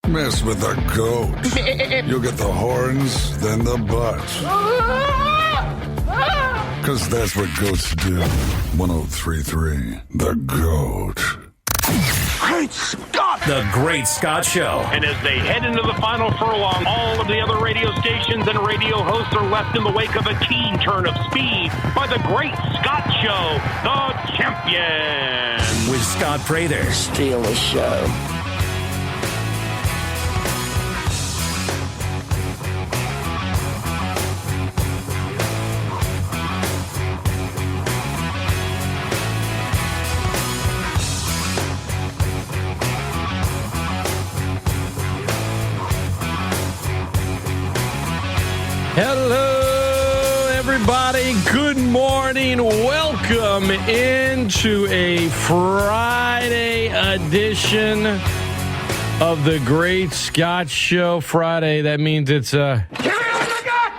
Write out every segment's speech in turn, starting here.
Mess with the goat. You'll get the horns, then the butt. Because that's what goats do. 103.3, The Goat. Great Scott! The Great Scott Show. And as they head into the final furlong, all of the other radio stations and radio hosts are left in the wake of a keen turn of speed by the Great Scott Show, the champion. With Scott Prather. Steal the show. Hello, everybody. Good morning. Welcome into a Friday edition of the Great Scott Show. Friday, that means it's Give me all you got!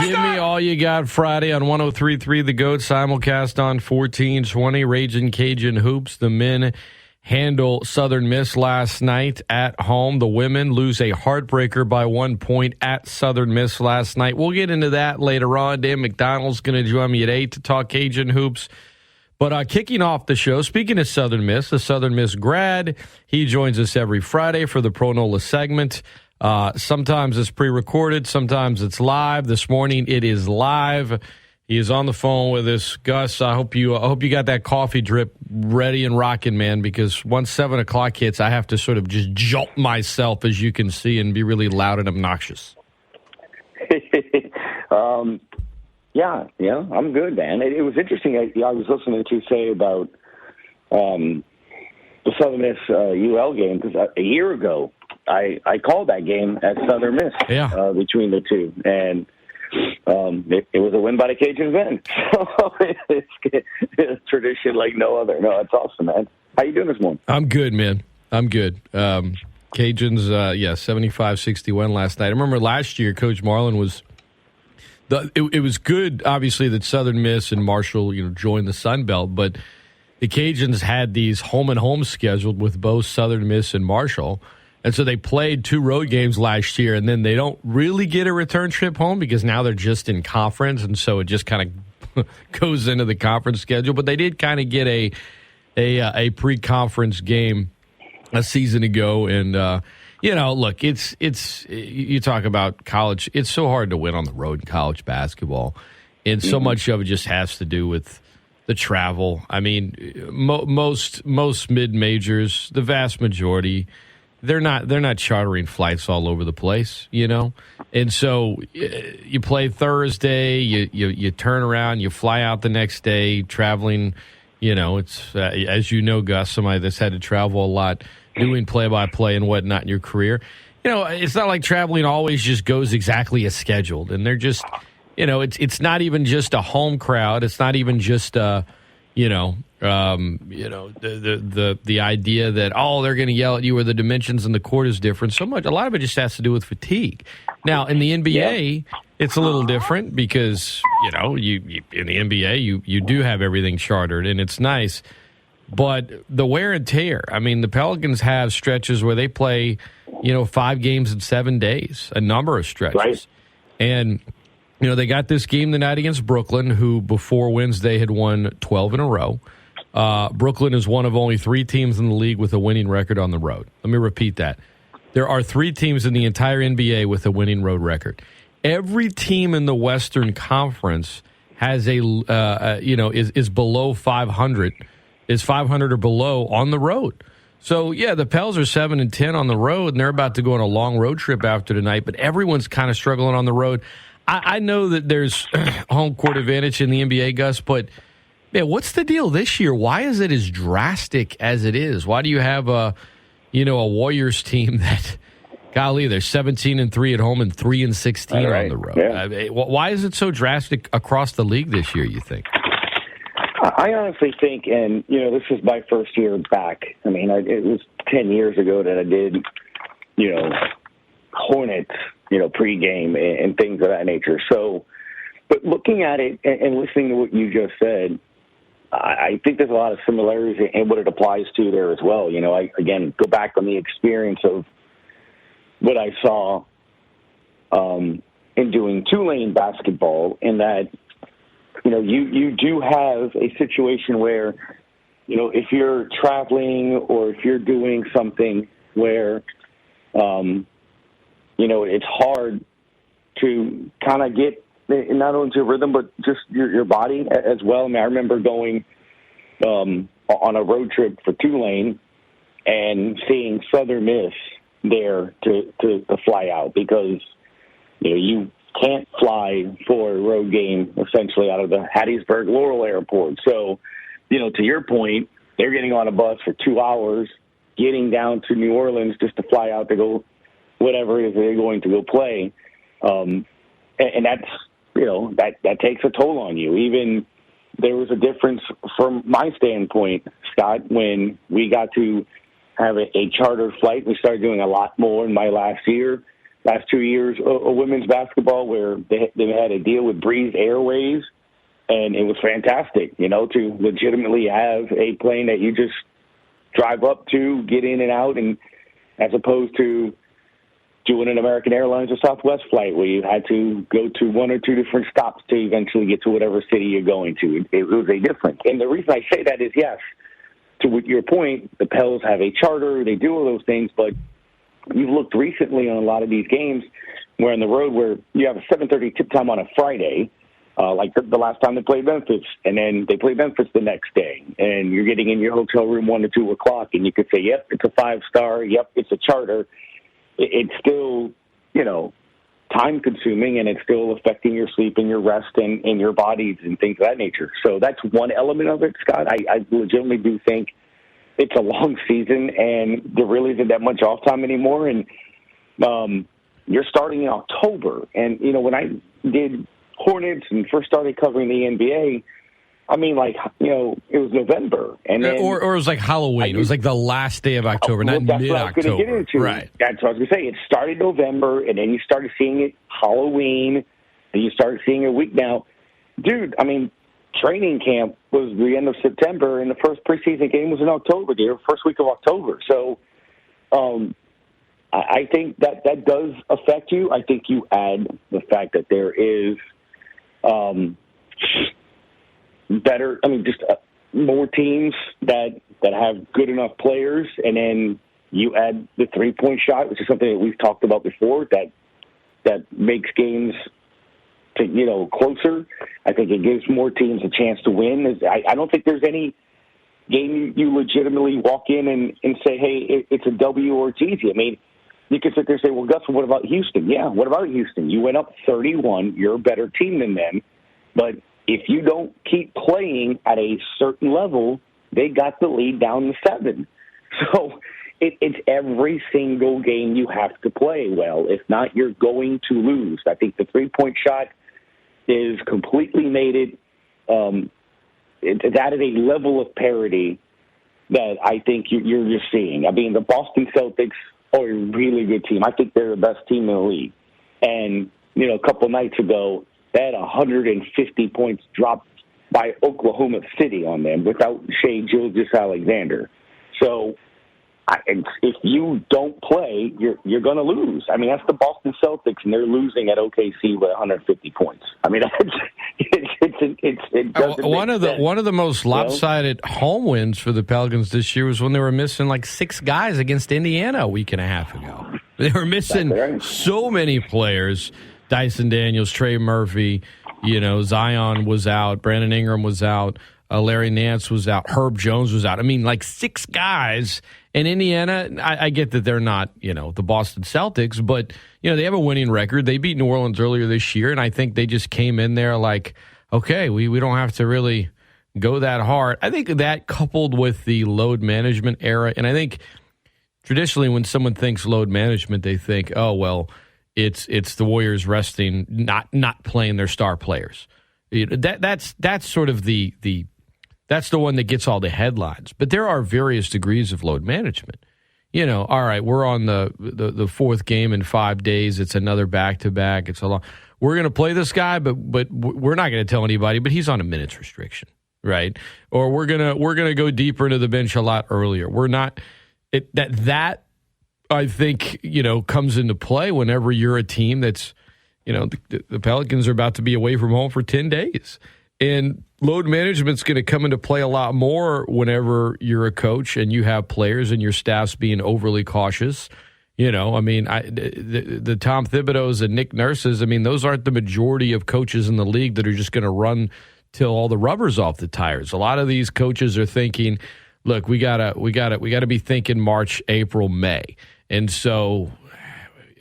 Give Me All You Got Friday on 103.3 The Goat, simulcast on 1420, Raging Cajun Hoops. The men handle Southern Miss last night at home. The women lose a heartbreaker by 1 point at Southern Miss last night. We'll get into that later on. Dan McDonald's going to join me at 8 to talk Cajun hoops. But kicking off the show, speaking of Southern Miss, the Southern Miss grad, he joins us every Friday for the Pro Nola segment. Sometimes it's pre-recorded, sometimes it's live. This morning it is live. He is on the phone with us. Gus, I hope you got that coffee drip ready and rocking, man, because once 7 o'clock hits, I have to sort of just jolt myself, as you can see, and be really loud and obnoxious. Yeah, I'm good, man. It was interesting. I was listening to you say about the Southern Miss UL game, because a year ago I called that game at Southern Miss between the two, and it was a win by the Cajun event. So it's a tradition like no other. No, it's awesome, man. How you doing this morning? I'm good, man. I'm good. Cajuns, 75-61 last night. I remember last year, Coach Marlin was it was good, obviously, that Southern Miss and Marshall, joined the Sun Belt, but the Cajuns had these home-and-home scheduled with both Southern Miss and Marshall. And so they played 2 road games last year, and then they don't really get a return trip home because now they're just in conference, and so it just kind of goes into the conference schedule. But they did kind of get a pre-conference game a season ago, and look, it's you talk about college. It's so hard to win on the road in college basketball, and so much of it just has to do with the travel. I mean, most mid majors, the vast majority. They're not chartering flights all over the place, And so you play Thursday, you turn around, you fly out the next day, traveling. It's as you know, Gus, somebody that's had to travel a lot, doing play-by-play and whatnot in your career. It's not like traveling always just goes exactly as scheduled, and they're just, it's not even just a home crowd. It's not even just the idea that, they're going to yell at you or the dimensions in the court is different. A lot of it just has to do with fatigue. Now, in the NBA, it's a little different because, you in the NBA, you do have everything chartered, and it's nice. But the wear and tear, I mean, the Pelicans have stretches where they play, 5 games in 7 days, a number of stretches. Right. And they got this game tonight against Brooklyn, who before Wednesday had won 12 in a row. Brooklyn is one of only 3 teams in the league with a winning record on the road. Let me repeat that. There are 3 teams in the entire NBA with a winning road record. Every team in the Western Conference has is below 500, is 500 or below on the road. So, the Pels are 7-10 on the road, and they're about to go on a long road trip after tonight, but everyone's kind of struggling on the road. I know that there's home court advantage in the NBA, Gus, but what's the deal this year? Why is it as drastic as it is? Why do you have a Warriors team that, golly, they're 17-3 at home and 3-16 on the road? Yeah. Why is it so drastic across the league this year, you think? I honestly think, and, this is my first year back. I mean, it was 10 years ago that I did, Hornets, pregame and things of that nature. So, but looking at it and listening to what you just said, I think there's a lot of similarities in what it applies to there as well. I, again, go back on the experience of what I saw in doing Tulane basketball, in that, you do have a situation where, if you're traveling or if you're doing something where, it's hard to kind of get not only to rhythm, but just your body as well. I mean, I remember going on a road trip for Tulane and seeing Southern Miss there to fly out, because you can't fly for a road game essentially out of the Hattiesburg Laurel Airport. So, to your point, they're getting on a bus for 2 hours, getting down to New Orleans just to fly out to go whatever it is they're going to go play. And that's, that takes a toll on you. Even there was a difference from my standpoint, Scott, when we got to have a charter flight. We started doing a lot more in my last 2 years of women's basketball, where they had a deal with Breeze Airways, and it was fantastic, to legitimately have a plane that you just drive up to, get in and out, and as opposed to doing an American Airlines or Southwest flight where you had to go to one or two different stops to eventually get to whatever city you're going to. It was a difference. And the reason I say that is, yes, to your point, the Pels have a charter, they do all those things, but you've looked recently on a lot of these games where on the road where you have a 7:30 tip time on a Friday, like the last time they played Memphis, and then they play Memphis the next day, and you're getting in your hotel room 1 to 2 o'clock, and you could say, yep, it's a 5-star, yep, it's a charter. It's still, time-consuming, and it's still affecting your sleep and your rest and your bodies and things of that nature. So that's one element of it, Scott. I legitimately do think it's a long season, and there really isn't that much off time anymore. And you're starting in October. And, when I did Hornets and first started covering the NBA, I mean, it was November. And then, or it was like Halloween. It was like the last day of October, not mid-October. That's what I was going to get into. Right. That's what I was going to say. It started November, and then you started seeing it Halloween, and you started seeing it a week now. Dude, I mean, training camp was the end of September, and the first preseason game was in October, the first week of October. So I think that does affect you. I think you add the fact that there is more teams that have good enough players, and then you add the three-point shot, which is something that we've talked about before, that makes games closer. I think it gives more teams a chance to win. I don't think there's any game you legitimately walk in and say, hey, it's a W or it's easy. I mean, you could sit there and say, well, Gus, what about Houston? Yeah, what about Houston? You went up 31. You're a better team than them. But if you don't keep playing at a certain level, they got the lead down to 7. So it's every single game you have to play well. If not, you're going to lose. I think the three-point shot is completely made it. It's added a level of parity that I think you're just seeing. I mean, the Boston Celtics are a really good team. I think they're the best team in the league. And, a couple nights ago, they had 150 points dropped by Oklahoma City on them without Shai Gilgeous-Alexander. So if you don't play, you're going to lose. I mean, that's the Boston Celtics, and they're losing at OKC with 150 points. I mean, one of the most lopsided home wins for the Pelicans this year was when they were missing like 6 guys against Indiana a week and a half ago. They were missing so many players. Dyson Daniels, Trey Murphy, Zion was out, Brandon Ingram was out, Larry Nance was out, Herb Jones was out. I mean, like 6 guys. In Indiana, I get that they're not, the Boston Celtics, but, they have a winning record. They beat New Orleans earlier this year, and I think they just came in there like, okay, we don't have to really go that hard. I think that coupled with the load management era, and I think traditionally when someone thinks load management, they think, oh, well, it's the Warriors resting, not playing their star players. That's sort of that's the one that gets all the headlines. But there are various degrees of load management. All right, we're on the fourth game in 5 days. It's another back-to-back. It's a long. We're going to play this guy, but we're not going to tell anybody. But he's on a minutes restriction, right? Or we're gonna go deeper into the bench a lot earlier. We're not that I think, comes into play whenever you're a team that's, the Pelicans are about to be away from home for 10 days. And load management's going to come into play a lot more whenever you're a coach and you have players and your staff's being overly cautious. The Tom Thibodeaus and Nick Nurses, those aren't the majority of coaches in the league that are just going to run till all the rubber's off the tires. A lot of these coaches are thinking, look, we gotta be thinking March, April, May. And so,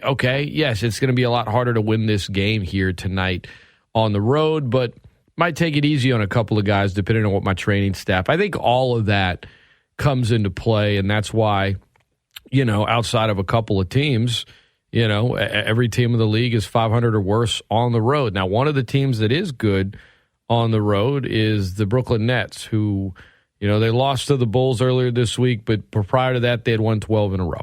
okay, yes, it's going to be a lot harder to win this game here tonight on the road, but might take it easy on a couple of guys depending on what my training staff. I think all of that comes into play, and that's why, outside of a couple of teams, every team in the league is 500 or worse on the road. Now, one of the teams that is good on the road is the Brooklyn Nets, who, they lost to the Bulls earlier this week, but prior to that, they had won 12 in a row.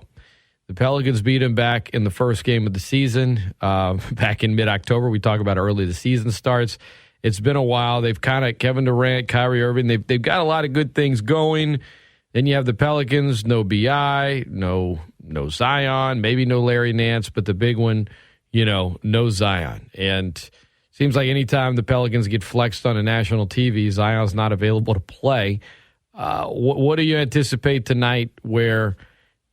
The Pelicans beat them back in the first game of the season, back in mid-October. We talk about early the season starts. It's been a while. They've kind of Kevin Durant, Kyrie Irving. They've got a lot of good things going. Then you have the Pelicans, no BI, no Zion, maybe no Larry Nance, but the big one, no Zion. And seems like anytime the Pelicans get flexed on a national TV, Zion's not available to play. What do you anticipate tonight where,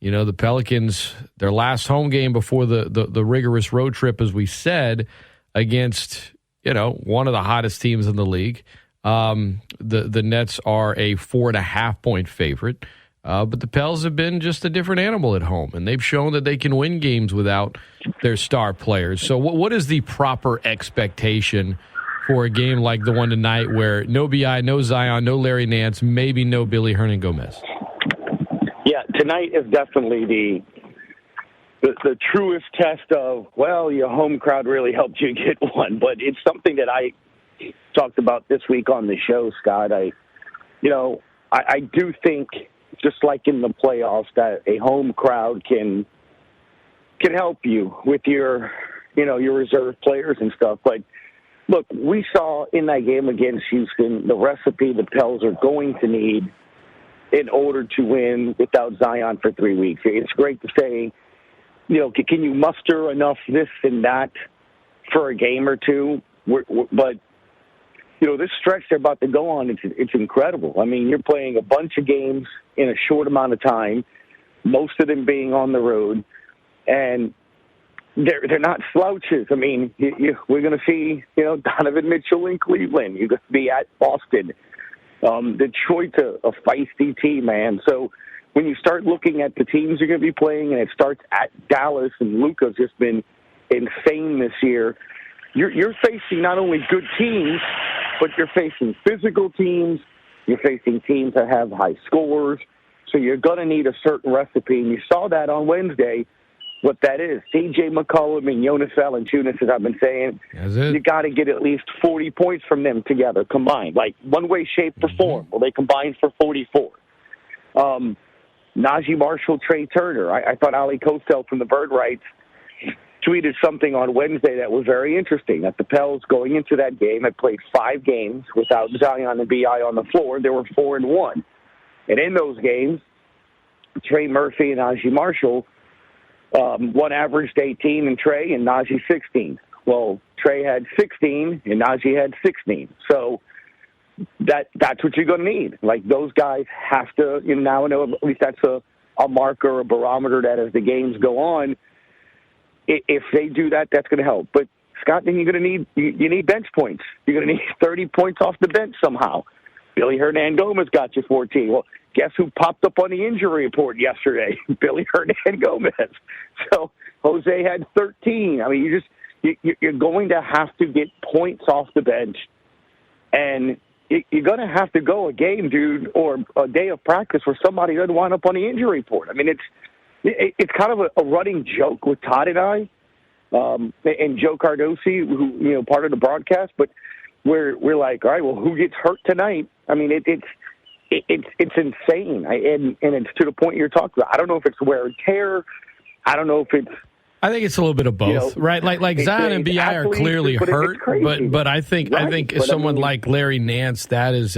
the Pelicans, their last home game before the rigorous road trip, as we said, against, one of the hottest teams in the league. The Nets are a 4.5-point favorite, but the Pels have been just a different animal at home, and they've shown that they can win games without their star players. So what is the proper expectation for a game like the one tonight where no BI, no Zion, no Larry Nance, maybe no Billy Hernan-Gomez? Yeah, tonight is definitely the truest test of, well, your home crowd really helped you get one. But it's something that I talked about this week on the show, Scott. I do think, just like in the playoffs, that a home crowd can help you with your reserve players and stuff. But look, we saw in that game against Houston the recipe the Pels are going to need in order to win without Zion for 3 weeks. It's great to say, can you muster enough this and that for a game or two? But, this stretch they're about to go on, it's incredible. You're playing a bunch of games in a short amount of time, most of them being on the road, and they're not slouches. We're going to see, Donovan Mitchell in Cleveland. You're going to be at Boston. Detroit's a feisty team, man. So when you start looking at the teams you're going to be playing, and it starts at Dallas, and Luka's just been insane this year, you're facing not only good teams, but you're facing physical teams. You're facing teams that have high scores. So you're going to need a certain recipe, and you saw that on Wednesday. What that is, C.J. McCollum and Jonas Valanciunas, as I've been saying, you got to get at least 40 points from them together combined, like one way, shape, or form. Well, they combined for 44. Najee Marshall, Trey Turner. I thought Ali Kostel from the Bird Rights tweeted something on Wednesday that was very interesting, that the Pels going into that game had played 5 games without Zion and B.I. on the floor. They were 4-1. And in those games, Trey Murphy and Najee Marshall, one averaged 18 and Trey, and Najee 16. Well, Trey had 16 and Najee had 16. So that's what you're going to need. Like, those guys have to, now I know at least that's a marker, a barometer that as the games go on, if they do that, that's going to help. But, Scott, then you're going to need, you need bench points. You're going to need 30 points off the bench somehow. Billy Hernan-Gomez got you 14. Well, guess who popped up on the injury report yesterday? Billy Hernan-Gomez. So Jose had 13. You're going to have to get points off the bench, and you're going to have to go a game, dude, or a day of practice where somebody doesn't wind up on the injury report. It's kind of a running joke with Todd and I, and Joe Cardosi, who part of the broadcast, but we're like, all right, well, who gets hurt tonight? It's insane, and it's to the point you're talking about. I don't know if it's wear and tear. I don't know if it's. I think it's a little bit of both, right? Like Zion and BI are clearly hurt, but I think someone like Larry Nance, that is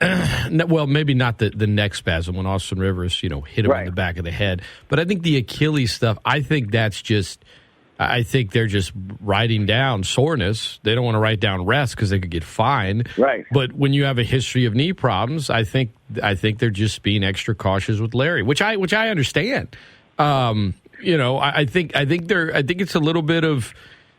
well, maybe not the neck spasm when Austin Rivers, hit him in the back of the head. But I think the Achilles stuff, I think they're just writing down soreness. They don't want to write down rest because they could get fined. Right. But when you have a history of knee problems, I think they're just being extra cautious with Larry, which I understand. I think it's a little bit of,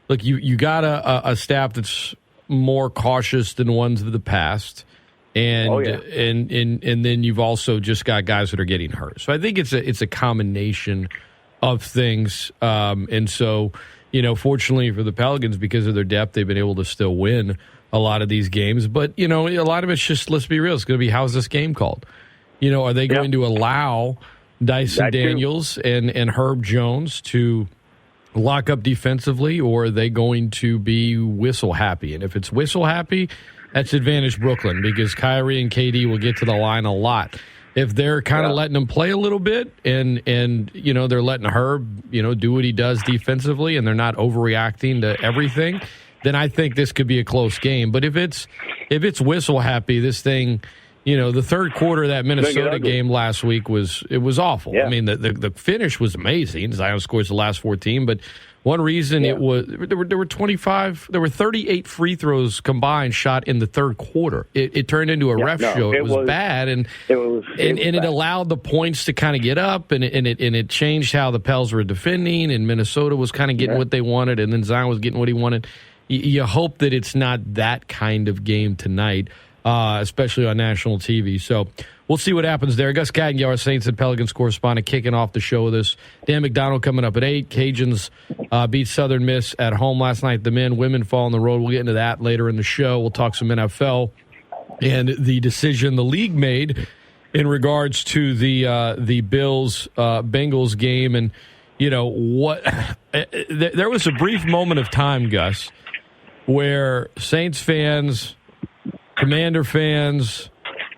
look, you got a staff that's more cautious than ones of the past. And and then you've also just got guys that are getting hurt. So I think it's a combination of things. And so, fortunately for the Pelicans, because of their depth, they've been able to still win a lot of these games. But, a lot of it's just, let's be real, it's going to be, how's this game called? Are they going to allow Dyson Daniels and Herb Jones to lock up defensively, or are they going to be whistle happy? And if it's whistle happy, that's advantage Brooklyn, because Kyrie and KD will get to the line a lot. If they're kind of letting them play a little bit and they're letting Herb, do what he does defensively, and they're not overreacting to everything, then I think this could be a close game. But if it's whistle happy, this thing, the third quarter of that Minnesota game last week was awful. Yeah. I mean, the finish was amazing. Zion scores the last 14, but one reason it was there were 38 free throws combined shot in the third quarter. It turned into a ref show. It was bad, and it allowed the points to kind of get up, and it changed how the Pels were defending, and Minnesota was kind of getting what they wanted, and then Zion was getting what he wanted. You hope that it's not that kind of game tonight, especially on national TV. So we'll see what happens there. Gus Kattengell, our Saints and Pelicans correspondent, kicking off the show with us. Dan McDonald coming up at 8. Cajuns beat Southern Miss at home last night. The men, women fall on the road. We'll get into that later in the show. We'll talk some NFL and the decision the league made in regards to the Bills Bengals game. And what there was a brief moment of time, Gus, where Saints fans, Commander fans,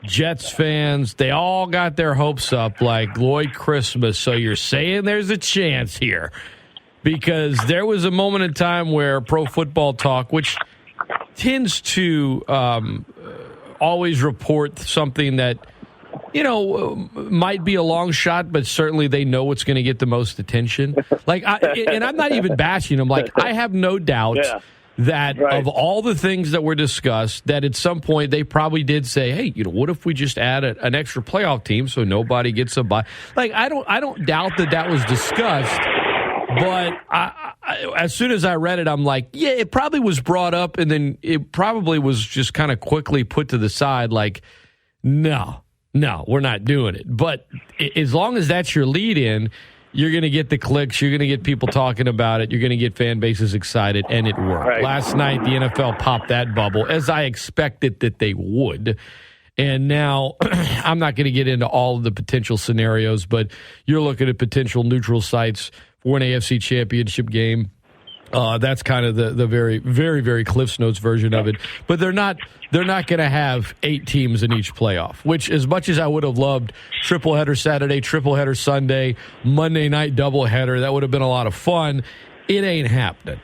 Jets fans, they all got their hopes up like Lloyd Christmas. So you're saying there's a chance here, because there was a moment in time where Pro Football Talk, which tends to always report something that, might be a long shot, but certainly they know what's going to get the most attention. And I'm not even bashing them. I have no doubt that of all the things that were discussed, that at some point they probably did say, hey, what if we just add an extra playoff team so nobody gets a bye? I don't doubt that was discussed, but as soon as I read it, I'm like, yeah, it probably was brought up, and then it probably was just kind of quickly put to the side, no, we're not doing it. But as long as that's your lead in, you're going to get the clicks. You're going to get people talking about it. You're going to get fan bases excited, and it worked. Right. Last night, the NFL popped that bubble, as I expected that they would. And now, I'm not going to get into all of the potential scenarios, but you're looking at potential neutral sites for an AFC championship game. That's kind of the very, very, very Cliff's Notes version of it. But they're not going to have 8 teams in each playoff, which, as much as I would have loved triple header Saturday, triple header Sunday, Monday night doubleheader, that would have been a lot of fun. It ain't happening.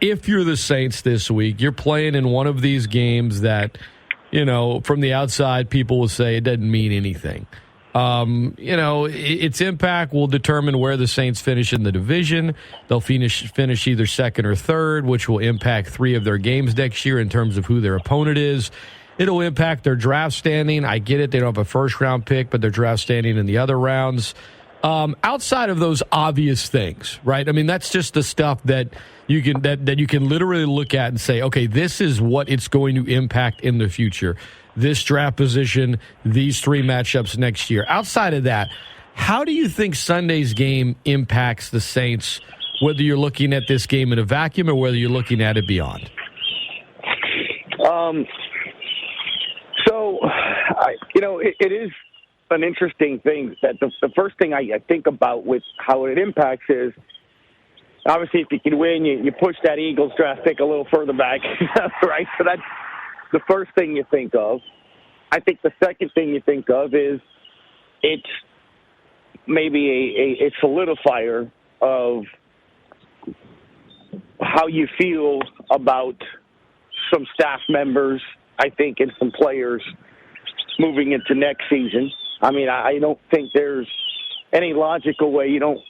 If you're the Saints this week, you're playing in one of these games that, from the outside, people will say it doesn't mean anything. Its impact will determine where the Saints finish in the division. They'll finish either second or third, which will impact 3 of their games next year in terms of who their opponent is. It'll impact their draft standing. I get it. They don't have a first-round pick, but their draft standing in the other rounds. Outside of those obvious things, right? I mean, that's just the stuff that you can literally look at and say, okay, this is what it's going to impact in the future. This draft position, these 3 matchups next year. Outside of that, how do you think Sunday's game impacts the Saints, whether you're looking at this game in a vacuum or whether you're looking at it beyond? It is an interesting thing that the first thing I think about with how it impacts is, obviously, if you can win, you push that Eagles draft pick a little further back, right? So that's the first thing you think of. I think the second thing you think of is it's maybe a solidifier of how you feel about some staff members, I think, and some players moving into next season. I mean, I don't think there's any logical way you don't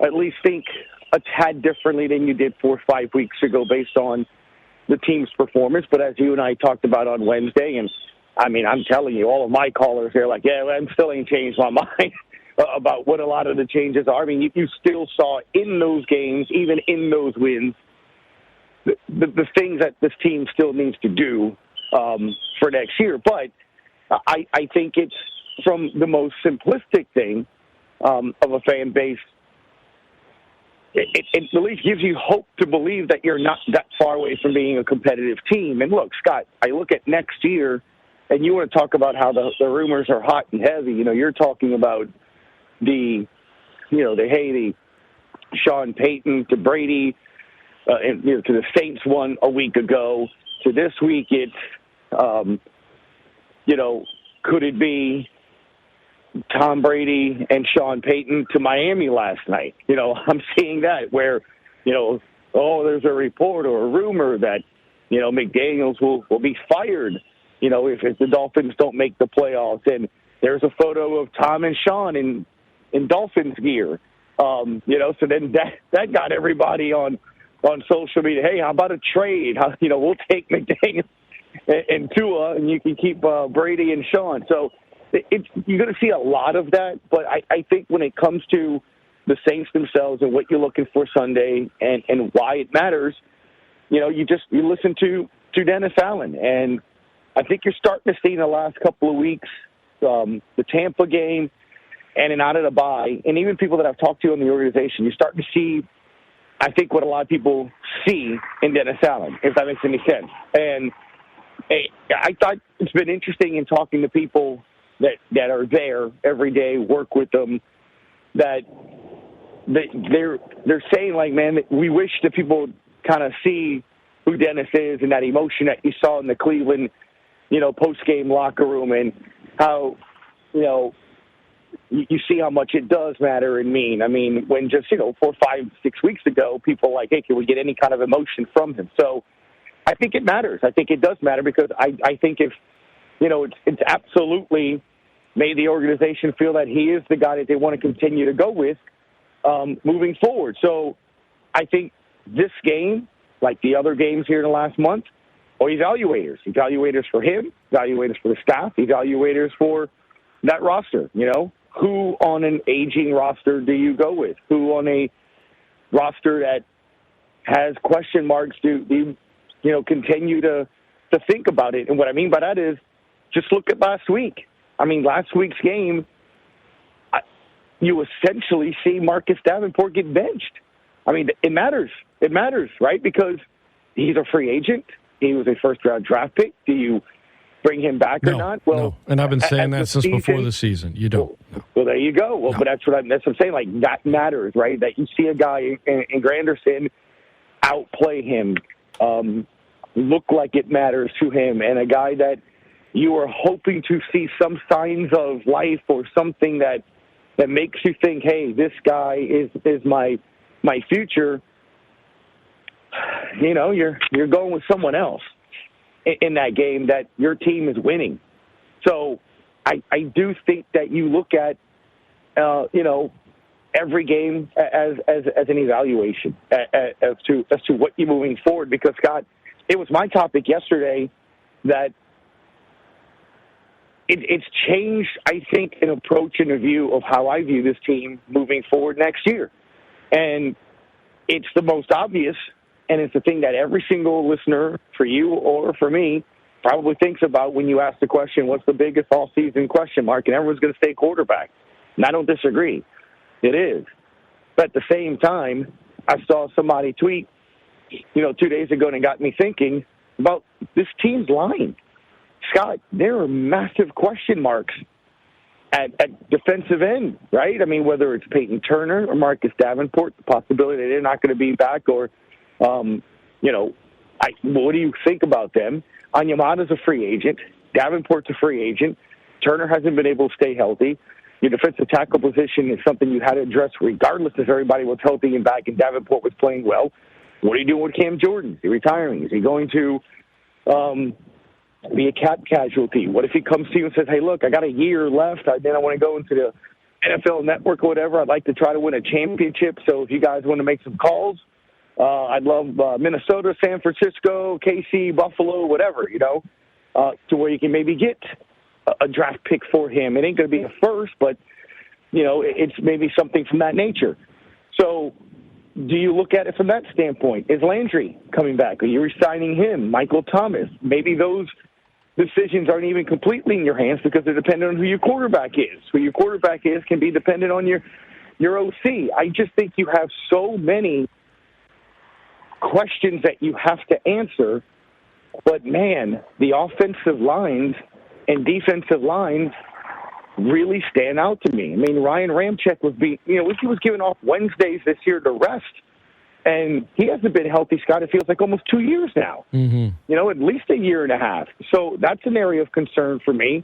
at least think a tad differently than you did 4 or 5 weeks ago based on the team's performance. But as you and I talked about on Wednesday, and I mean, I'm telling you, all of my callers, they're like, yeah, I still ain't changed my mind about what a lot of the changes are. I mean, you still saw in those games, even in those wins, the things that this team still needs to do for next year. But I think it's from the most simplistic thing of a fan base. It at least gives you hope to believe that you're not that far away from being a competitive team. And look, Scott, I look at next year, and you want to talk about how the rumors are hot and heavy. You know, you're talking about the Sean Payton to Brady, and to the Saints one a week ago, to this week it's, could it be Tom Brady and Sean Payton to Miami last night? You know, I'm seeing that where, there's a report or a rumor that, McDaniels will be fired, if the Dolphins don't make the playoffs. And there's a photo of Tom and Sean in Dolphins gear. So then that got everybody on social media. Hey, how about a trade? We'll take McDaniels and Tua, and you can keep Brady and Sean. So you're going to see a lot of that. But I think when it comes to the Saints themselves and what you're looking for Sunday and why it matters, you listen to Dennis Allen. And I think you're starting to see in the last couple of weeks the Tampa game and out of the bye, and even people that I've talked to in the organization, you're starting to see, I think, what a lot of people see in Dennis Allen, if that makes any sense. And I thought it's been interesting in talking to people that are there every day, work with them, that they're saying, like, man, we wish that people kind of see who Dennis is and that emotion that you saw in the Cleveland, post-game locker room, and how, you see how much it does matter and mean. I mean, when just, 4, 5, 6 weeks ago, people were like, hey, can we get any kind of emotion from him? So I think it matters. I think it does matter because I think if, it's absolutely made the organization feel that he is the guy that they want to continue to go with moving forward. So I think this game, like the other games here in the last month, are evaluators for him, evaluators for the staff, evaluators for that roster. Who on an aging roster do you go with? Who on a roster that has question marks do you continue to think about it? And what I mean by that is just look at last week. I mean, last week's game, you essentially see Marcus Davenport get benched. I mean, it matters. It matters, right? Because he's a free agent. He was a first-round draft pick. Do you bring him back or not? Well, no. And I've been saying that since before the season. You don't. Well, there you go. Well, but that's what I'm saying. Like, that matters, right? That you see a guy in Granderson outplay him, look like it matters to him, and a guy that you are hoping to see some signs of life or something that makes you think, hey, this guy is my future. You're going with someone else in that game that your team is winning. So I do think that you look at, every game as an evaluation as to what you're moving forward. Because, Scott, it was my topic yesterday that it's changed, I think, an approach and a view of how I view this team moving forward next year. And it's the most obvious, and it's the thing that every single listener, for you or for me, probably thinks about when you ask the question, what's the biggest all-season question mark? And everyone's going to say quarterback. And I don't disagree. It is. But at the same time, I saw somebody tweet, 2 days ago, and it got me thinking about this team's line. Scott, there are massive question marks at defensive end, right? I mean, whether it's Peyton Turner or Marcus Davenport, the possibility that they're not going to be back, or, what do you think about them? Onyemata's a free agent. Davenport's a free agent. Turner hasn't been able to stay healthy. Your defensive tackle position is something you had to address regardless if everybody was healthy and back and Davenport was playing well. What are you doing with Cam Jordan? Is he retiring? Is he going to be a cap casualty? What if he comes to you and says, hey, look, I got a year left. Then I want to go into the NFL Network or whatever. I'd like to try to win a championship. So if you guys want to make some calls, I'd love Minnesota, San Francisco, KC, Buffalo, whatever, to where you can maybe get a draft pick for him. It ain't going to be a first, but, it's maybe something from that nature. So do you look at it from that standpoint? Is Landry coming back? Are you re-signing him? Michael Thomas? Maybe those decisions aren't even completely in your hands because they're dependent on who your quarterback is. Who your quarterback is can be dependent on your OC. I just think you have so many questions that you have to answer. But, man, the offensive lines and defensive lines really stand out to me. I mean, Ryan Ramczyk he was given off Wednesdays this year to rest, and he hasn't been healthy, Scott. It feels like almost 2 years now. Mm-hmm. At least a year and a half. So that's an area of concern for me.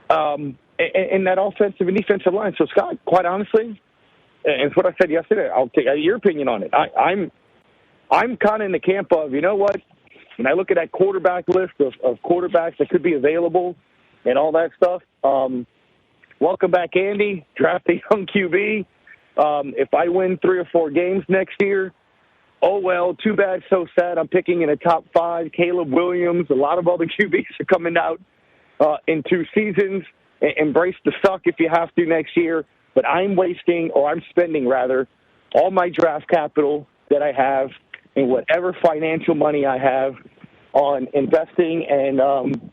And that offensive and defensive line. So, Scott, quite honestly, and it's what I said yesterday, I'll take your opinion on it. I'm kind of in the camp of, you know what? When I look at that quarterback list of quarterbacks that could be available and all that stuff, welcome back, Andy. Draft a young QB. If I win 3 or 4 games next year, oh, well, too bad, so sad. I'm picking in a top 5. Caleb Williams, a lot of other QBs are coming out in 2 seasons. Embrace the suck if you have to next year. But I'm spending, all my draft capital that I have and whatever financial money I have on investing and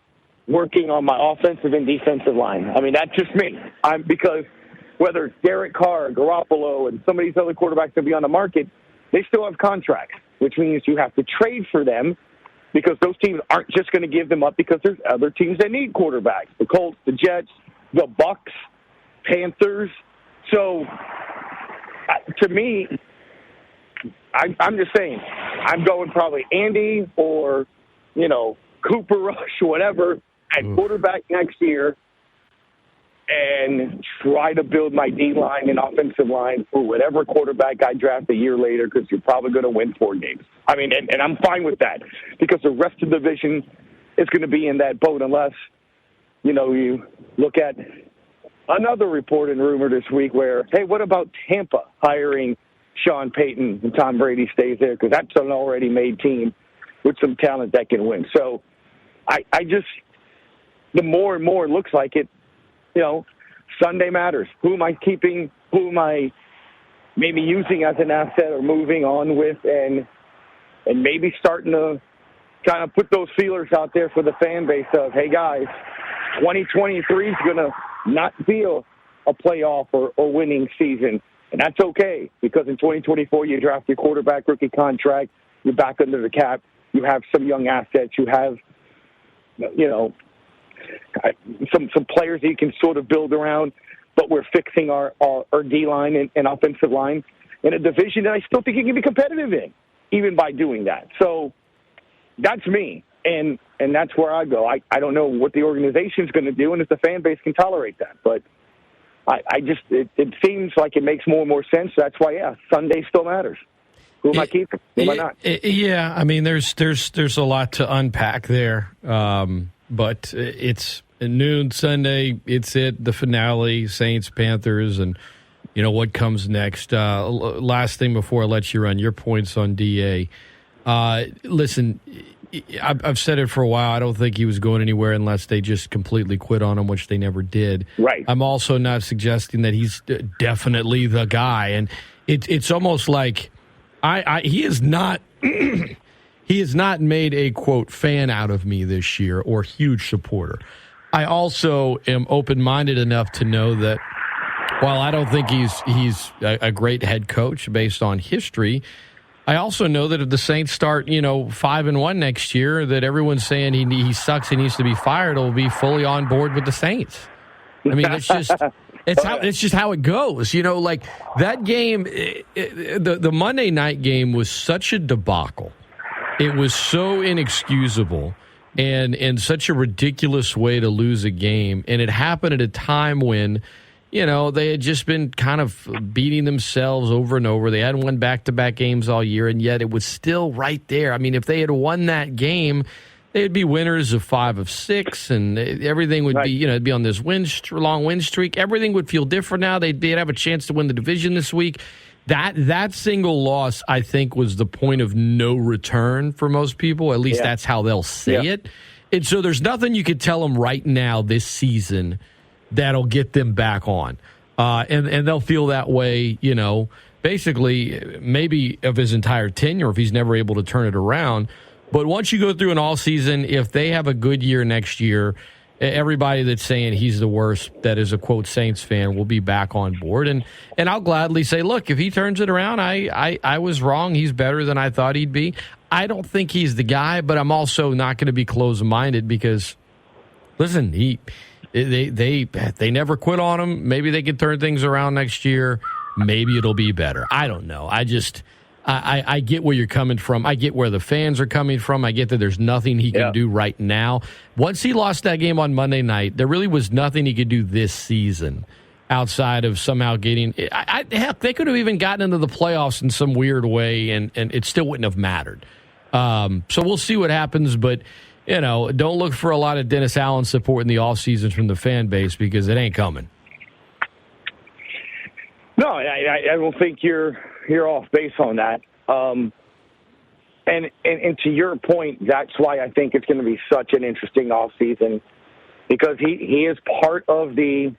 working on my offensive and defensive line. I mean, that's just me. Because whether it's Derek Carr, Garoppolo, and some of these other quarterbacks that be on the market, they still have contracts, which means you have to trade for them because those teams aren't just going to give them up because there's other teams that need quarterbacks. The Colts, the Jets, the Bucks, Panthers. So, to me, I'm just saying, I'm going probably Andy or, Cooper Rush, whatever, at quarterback next year and try to build my D-line and offensive line for whatever quarterback I draft a year later because you're probably going to win 4 games. I mean, and I'm fine with that because the rest of the division is going to be in that boat unless, you look at another report and rumor this week where, hey, what about Tampa hiring Sean Payton and Tom Brady stays there because that's an already made team with some talent that can win. So I just, the more and more it looks like it, Sunday matters. Who am I keeping? Who am I maybe using as an asset or moving on with and maybe starting to kind of put those feelers out there for the fan base of, hey, guys, 2023 is going to not be a playoff or winning season. And that's okay because in 2024 you draft your quarterback rookie contract, you're back under the cap, you have some young assets, you have, some players that you can sort of build around, but we're fixing our D-line and offensive line in a division that I still think you can be competitive in, even by doing that. So that's me, and that's where I go. I don't know what the organization's going to do and if the fan base can tolerate that, but I just it seems like it makes more and more sense. That's why, Sunday still matters. Who am I keeping? Who am I not? Yeah, I mean, there's a lot to unpack there, but it's noon Sunday. It's the finale, Saints, Panthers, and what comes next. Last thing before I let you run your points on DA. Listen, I've said it for a while. I don't think he was going anywhere unless they just completely quit on him, which they never did. Right. I'm also not suggesting that he's definitely the guy, and it's almost like he is not. He has not made a, quote, fan out of me this year or huge supporter. I also am open-minded enough to know that while I don't think he's a great head coach based on history, I also know that if the Saints start, 5-1 next year, that everyone's saying he sucks, he needs to be fired, will be fully on board with the Saints. I mean, it's just how it goes. Like that game, the Monday night game was such a debacle. It was so inexcusable and such a ridiculous way to lose a game. And it happened at a time when, they had just been kind of beating themselves over and over. They hadn't won back-to-back games all year, and yet it was still right there. I mean, if they had won that game, they'd be winners of 5 of 6, and everything would be, it'd be on this long win streak. Everything would feel different now. They'd have a chance to win the division this week. That single loss, I think, was the point of no return for most people. At least that's how they'll say it. And so there's nothing you could tell them right now this season that'll get them back on. And they'll feel that way, basically maybe of his entire tenure if he's never able to turn it around. But once you go through an all season, if they have a good year next year, everybody that's saying he's the worst that is a, quote, Saints fan will be back on board. And I'll gladly say, look, if he turns it around, I was wrong. He's better than I thought he'd be. I don't think he's the guy, but I'm also not going to be closed-minded because, listen, they never quit on him. Maybe they can turn things around next year. Maybe it'll be better. I don't know. I get where you're coming from. I get where the fans are coming from. I get that there's nothing he can do right now. Once he lost that game on Monday night, there really was nothing he could do this season outside of somehow getting heck, they could have even gotten into the playoffs in some weird way, and it still wouldn't have mattered. So we'll see what happens, but don't look for a lot of Dennis Allen support in the offseason from the fan base because it ain't coming. No, I don't think you're off base on that. And to your point, that's why I think it's going to be such an interesting offseason because he is part of the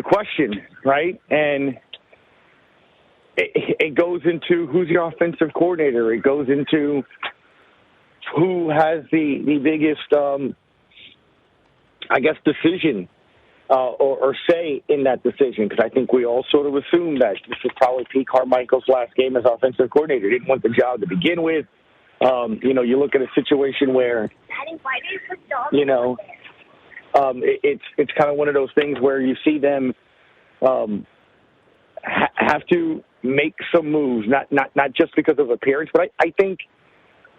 question, right? And it goes into who's your offensive coordinator. It goes into who has the biggest, decision or say in that decision. Because I think we all sort of assumed that this was probably Pete Carmichael's last game as offensive coordinator. He didn't want the job to begin with. You look at a situation where, it's kind of one of those things where you see them have to make some moves, not just because of appearance, but I think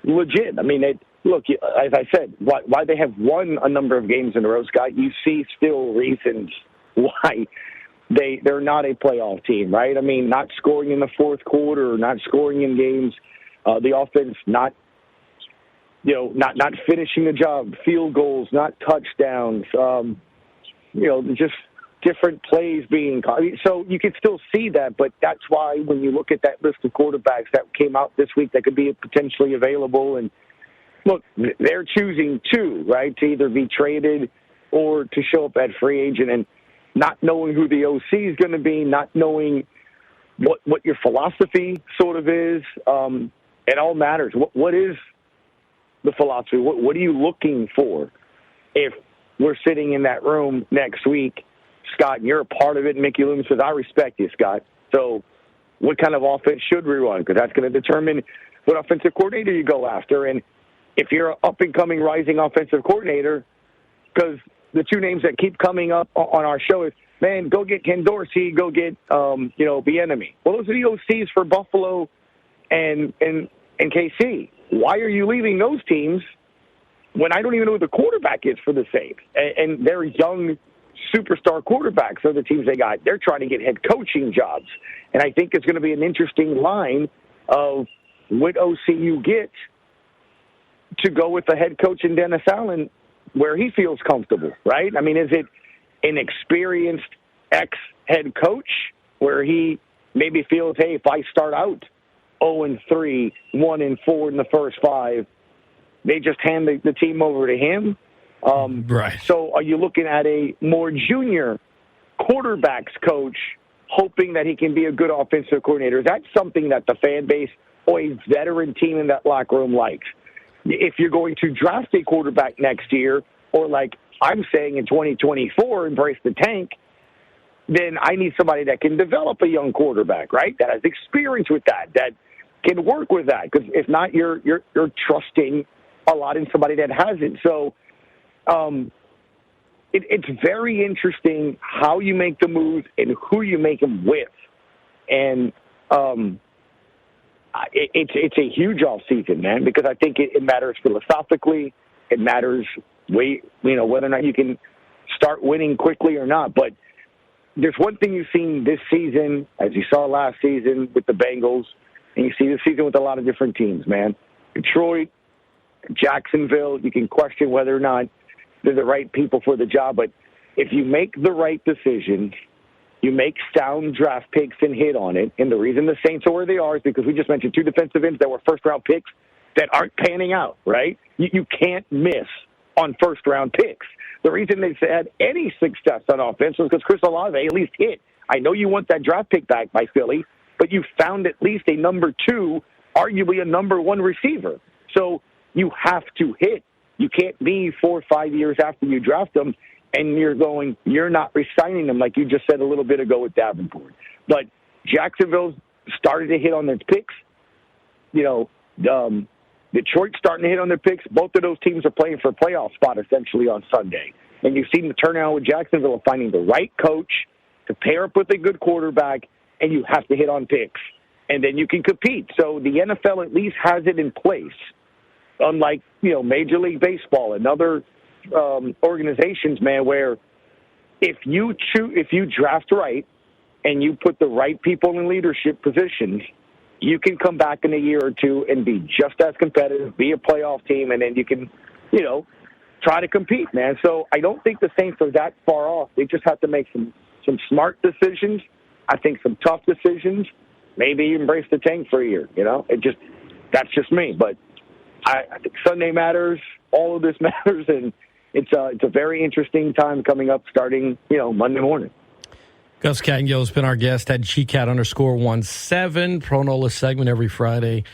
legit. I mean, look, as I said, why they have won a number of games in a row, Scott, you see still reasons why they're not a playoff team, right? I mean, not scoring in the fourth quarter, not scoring in games, the offense not finishing the job, field goals, not touchdowns, just different plays being caught. So you can still see that, but that's why when you look at that list of quarterbacks that came out this week that could be potentially available, and look, they're choosing two, right, to either be traded or to show up at free agent, and not knowing who the OC is going to be, not knowing what your philosophy sort of is. It all matters. What is the philosophy? What are you looking for? If we're sitting in that room next week, Scott, and you're a part of it, and Mickey Loomis says, I respect you, Scott. So what kind of offense should we run? Because that's going to determine what offensive coordinator you go after. And if you're an up-and-coming rising offensive coordinator, because the two names that keep coming up on our show is, man, go get Ken Dorsey, go get, Bieniemy. Well, those are the OCs for Buffalo and KC. Why are you leaving those teams when I don't even know who the quarterback is for the Saints? And they're young superstar quarterbacks are the teams they got. They're trying to get head coaching jobs. And I think it's going to be an interesting line of what OC you get to go with the head coach in Dennis Allen where he feels comfortable, right? I mean, is it an experienced ex-head coach where he maybe feels, hey, if I start out 0-3, 1-4 in the first 5, they just hand the team over to him? Right. So are you looking at a more junior quarterbacks coach hoping that he can be a good offensive coordinator? Is that something that the fan base or a veteran team in that locker room likes? If you're going to draft a quarterback next year, or like I'm saying in 2024, embrace the tank, then I need somebody that can develop a young quarterback, right? That has experience with that can work with that. Because if not, you're trusting a lot in somebody that hasn't. So it's very interesting how you make the moves and who you make them with. And it's a huge offseason, man, because I think it matters philosophically. It matters whether or not you can start winning quickly or not. But there's one thing you've seen this season, as you saw last season with the Bengals, and you see this season with a lot of different teams, man. Detroit, Jacksonville, you can question whether or not they're the right people for the job. But if you make the right decisions, you make sound draft picks and hit on it. And the reason the Saints are where they are is because we just mentioned 2 defensive ends that were first-round picks that aren't panning out, right? You can't miss on first-round picks. The reason they've had any success on offense was because Chris Olave at least hit. I know you want that draft pick back by Philly, but you found at least a number 2, arguably a number 1 receiver. So you have to hit. You can't be 4 or 5 years after you draft them and you're not re-signing them like you just said a little bit ago with Davenport. But Jacksonville's started to hit on their picks. Detroit's starting to hit on their picks. Both of those teams are playing for a playoff spot essentially on Sunday. And you've seen the turnaround with Jacksonville of finding the right coach to pair up with a good quarterback, and you have to hit on picks. And then you can compete. So the NFL at least has it in place, unlike, Major League Baseball and other organizations, man, where if you draft right and you put the right people in leadership positions, you can come back in a year or two and be just as competitive, be a playoff team, and then you can, try to compete, man. So I don't think the Saints are that far off. They just have to make some smart decisions. I think some tough decisions. Maybe embrace the tank for a year. That's just me. But I think Sunday matters. All of this matters, and it's a very interesting time coming up starting, Monday morning. Gus Kattengell has been our guest at GCat_17, Pro Nola segment every Friday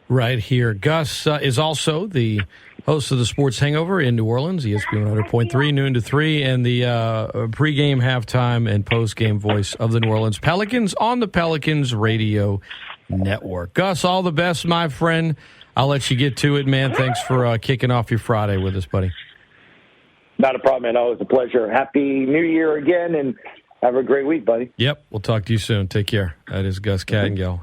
right here. Gus is also the host of the Sports Hangover in New Orleans, ESPN 100.3, noon to 3, and the pregame, halftime, and postgame voice of the New Orleans Pelicans on the Pelicans Radio Network. Gus, all the best, my friend. I'll let you get to it, man. Thanks for kicking off your Friday with us, buddy. Not a problem, man. Always a pleasure. Happy New Year again, and have a great week, buddy. Yep. We'll talk to you soon. Take care. That is Gus Kattengell.